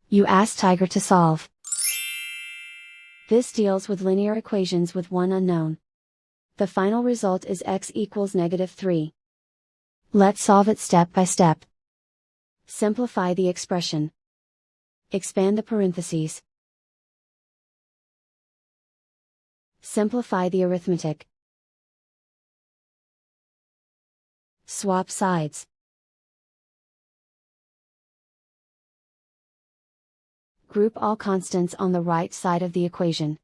You ask Tiger to solve. This deals with linear equations with one unknown. The final result is x equals -3. Let's solve it step by step. Simplify the expression. Expand the parentheses. Simplify the arithmetic. Swap sides. Group all constants on the right side of the equation.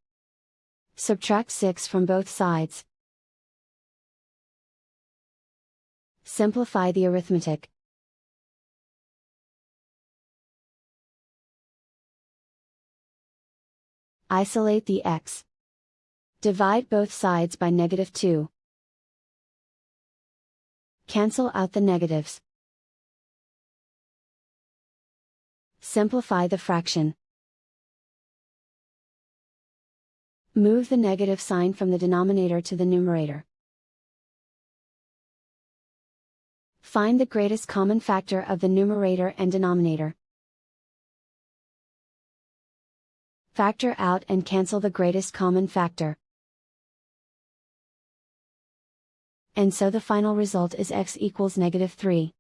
Subtract 6 from both sides. Simplify the arithmetic. Isolate the x. Divide both sides by -2. Cancel out the negatives. Simplify the fraction. Move the negative sign from the denominator to the numerator. Find the greatest common factor of the numerator and denominator. Factor out and cancel the greatest common factor. And so the final result is x equals -3.